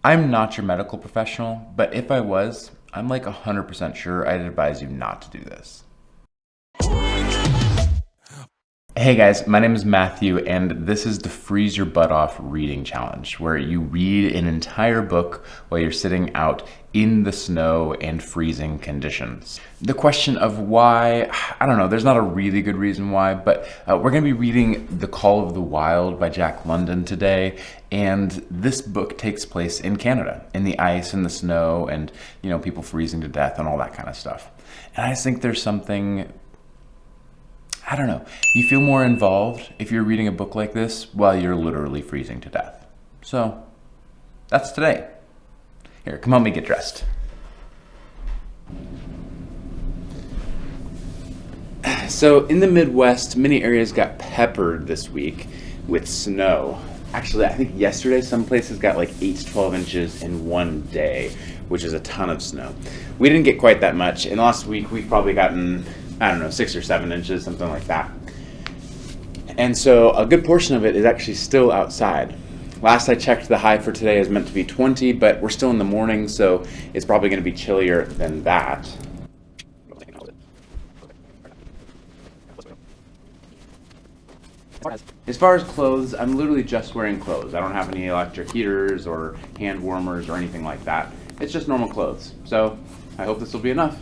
I'm not your medical professional, but if I was, I'm like 100% sure I'd advise you not to do this. Hey guys, my name is Matthew, and this is the Freeze Your Butt Off reading challenge, where you read an entire book while you're sitting out in the snow and freezing conditions. The question of why, I don't know, there's not a really good reason why, but we're going to be reading The Call of the Wild by Jack London today, and this book takes place in Canada, in the ice and the snow and, people freezing to death and all that kind of stuff. And I just think there's something, I don't know. You feel more involved if you're reading a book like this while you're literally freezing to death. So, that's today. Here, come help me get dressed. So, in the Midwest, many areas got peppered this week with snow. Actually, I think yesterday some places got like 8 to 12 inches in one day, which is a ton of snow. We didn't get quite that much. In the last week, we've probably gotten 6 or 7 inches, something like that. And so a good portion of it is actually still outside. Last I checked, the high for today is meant to be 20, but we're still in the morning, so it's probably going to be chillier than that. As far as clothes, I'm literally just wearing clothes. I don't have any electric heaters or hand warmers or anything like that. It's just normal clothes. So I hope this will be enough.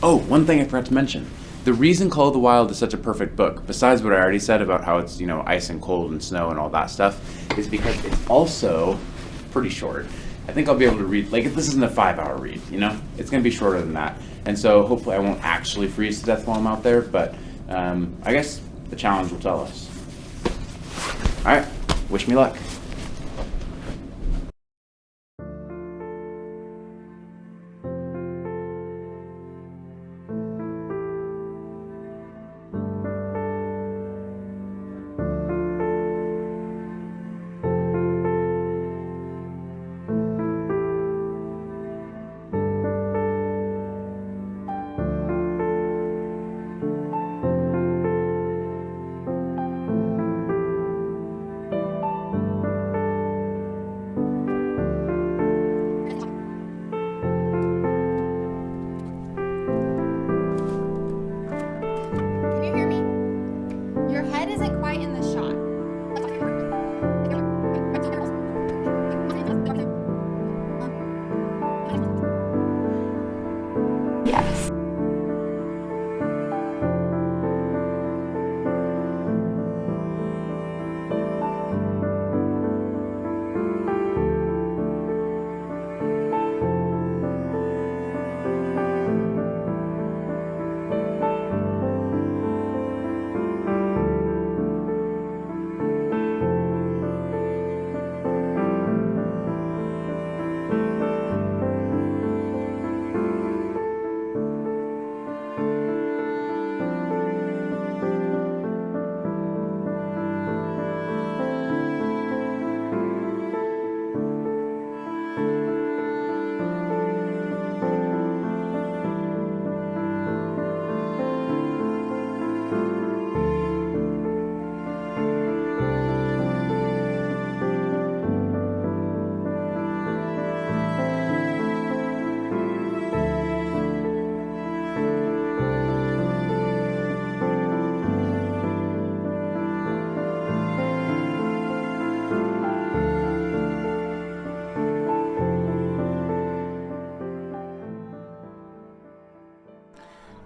Oh, one thing I forgot to mention. The reason Call of the Wild is such a perfect book, besides what I already said about how it's, ice and cold and snow and all that stuff, is because it's also pretty short. I think I'll be able to read, this isn't a 5-hour read, It's going to be shorter than that. And so hopefully I won't actually freeze to death while I'm out there, but I guess the challenge will tell us. All right, wish me luck. Can you hear me? Your head isn't quite in the shot. Yes.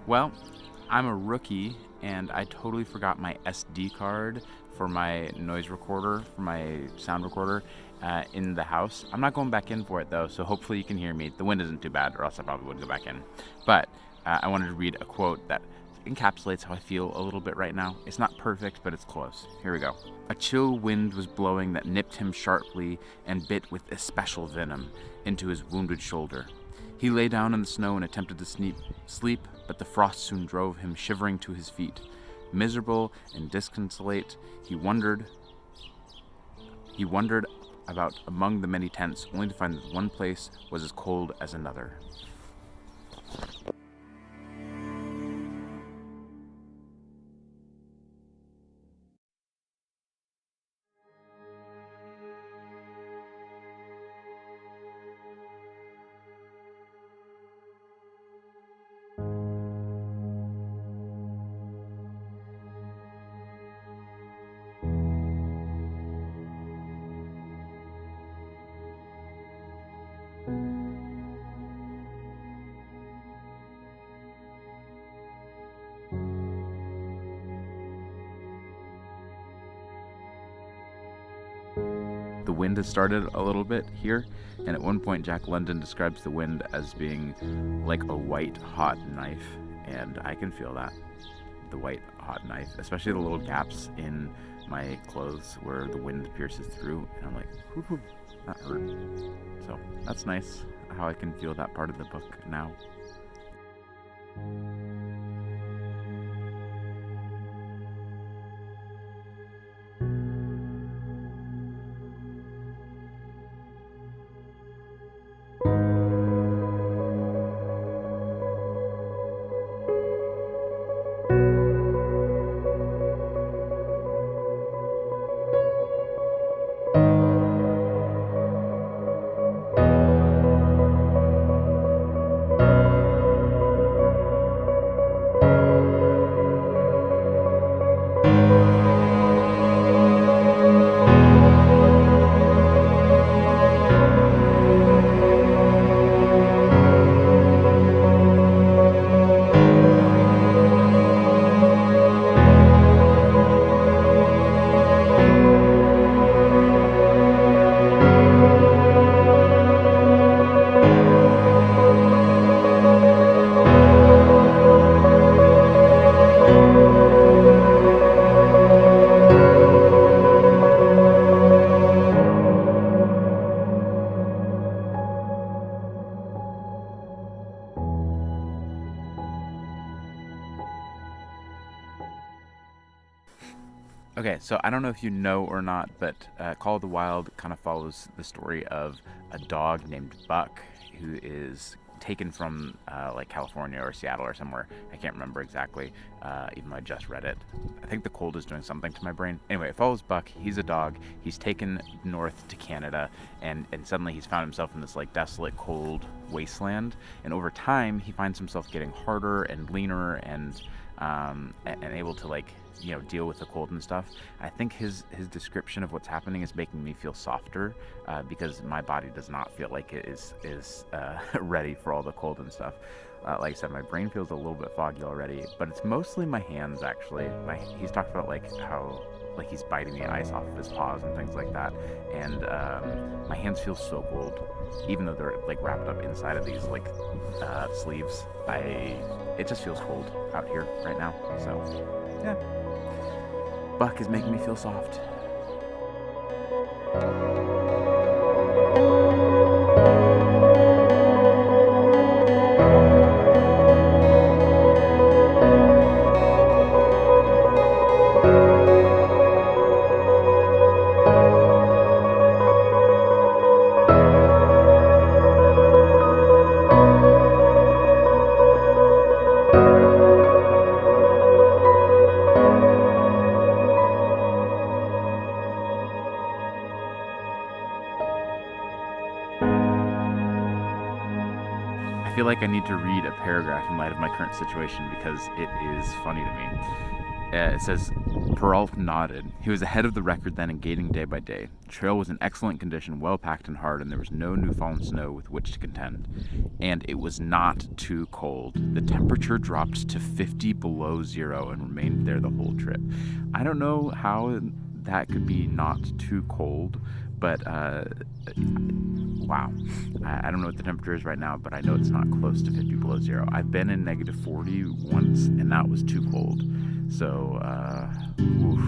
Well, I'm a rookie, and I totally forgot my SD card for my noise recorder, for my sound recorder, in the house. I'm not going back in for it, though, so hopefully you can hear me. The wind isn't too bad, or else I probably would go back in. But I wanted to read a quote that encapsulates how I feel a little bit right now. It's not perfect, but it's close. Here we go. A chill wind was blowing that nipped him sharply and bit with especial venom into his wounded shoulder. He lay down in the snow and attempted to sleep, but the frost soon drove him shivering to his feet. Miserable and disconsolate, he wandered about among the many tents, only to find that one place was as cold as another. wind has started a little bit here, and at one point Jack London describes the wind as being like a white hot knife, and I can feel that, the white hot knife, especially the little gaps in my clothes where the wind pierces through, and I'm like, whoo, that hurt. So that's nice how I can feel that part of the book now. Okay, so I don't know if you know or not, but Call of the Wild kind of follows the story of a dog named Buck who is taken from like California or Seattle or somewhere. I can't remember exactly, even though I just read it. I think the cold is doing something to my brain. Anyway, it follows Buck. He's a dog. He's taken north to Canada, and suddenly he's found himself in this like desolate, cold wasteland. And over time, he finds himself getting harder and leaner and able to like deal with the cold and stuff. I think his description of what's happening is making me feel softer because my body does not feel like it is ready for all the cold and stuff. Like I said, my brain feels a little bit foggy already, but it's mostly my hands actually. He's talked about like how like he's biting the ice off of his paws and things like that, and my hands feel so cold, even though they're like wrapped up inside of these like sleeves. It just feels cold out here right now. So yeah, Buck is making me feel soft. I feel like I need to read a paragraph in light of my current situation because it is funny to me. It says, Peralta nodded. He was ahead of the record then and gaining day by day. The trail was in excellent condition, well packed and hard, and there was no new fallen snow with which to contend. And it was not too cold. The temperature dropped to 50 below zero and remained there the whole trip. I don't know how that could be not too cold, but wow. I don't know what the temperature is right now, but I know it's not close to 50 below zero. I've been in negative 40 once, and that was too cold. So, oof.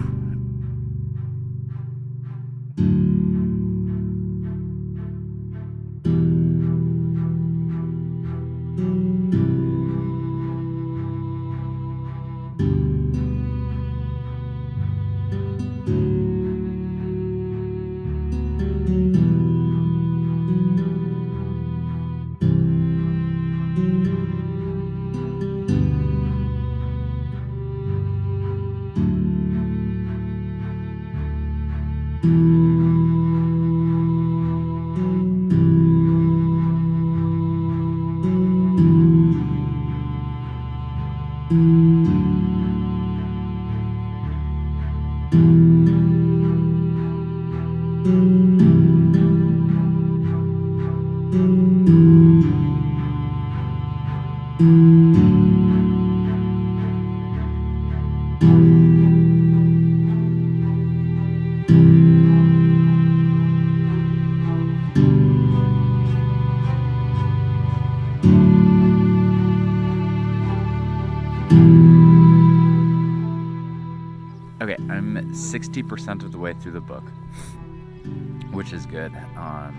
60% of the way through the book, which is good. I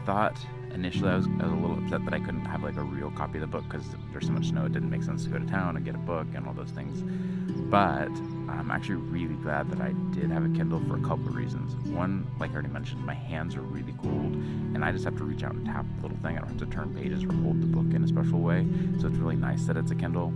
thought initially I was a little upset that I couldn't have like a real copy of the book because there's so much snow. It didn't make sense to go to town and get a book and all those things. But I'm actually really glad that I did have a Kindle for a couple of reasons. One, like I already mentioned, my hands are really cold and I just have to reach out and tap the little thing. I don't have to turn pages or hold the book in a special way. So it's really nice that it's a Kindle.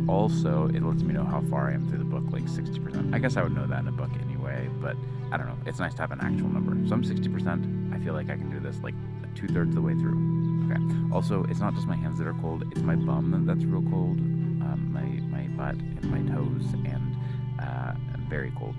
Also, it lets me know how far I am through the book, like 60%. I guess I would know that in a book anyway, but I don't know. It's nice to have an actual number. So I'm 60%. I feel like I can do this like 2/3 of the way through. Okay. Also, it's not just my hands that are cold. It's my bum that's real cold, my butt and my toes, and I'm very cold.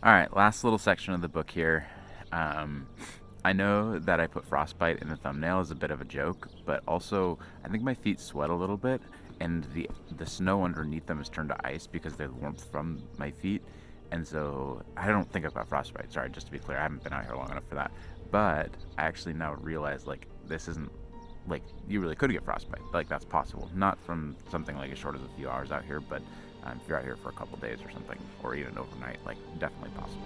All right, last little section of the book here. I know that I put frostbite in the thumbnail as a bit of a joke, but also I think my feet sweat a little bit, and the snow underneath them has turned to ice because of the warmth from my feet, and so I don't think I've got frostbite. Sorry, just to be clear, I haven't been out here long enough for that. But I actually now realize like this isn't like you really could get frostbite. Like that's possible, not from something like as short as a few hours out here, but if you're out here for a couple days or something, or even overnight, like definitely possible.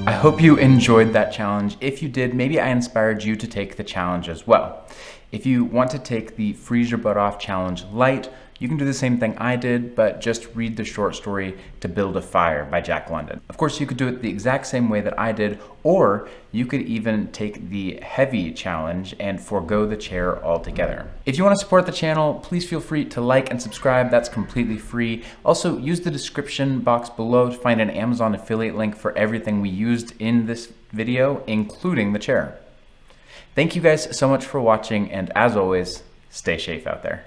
I hope you enjoyed that challenge. If you did, maybe I inspired you to take the challenge as well. If you want to take the Freeze Your Butt Off Challenge Lite, you can do the same thing I did, but just read the short story To Build a Fire by Jack London. Of course, you could do it the exact same way that I did, or you could even take the heavy challenge and forego the chair altogether. If you want to support the channel, please feel free to like and subscribe. That's completely free. Also, use the description box below to find an Amazon affiliate link for everything we used in this video, including the chair. Thank you guys so much for watching, and as always, stay safe out there.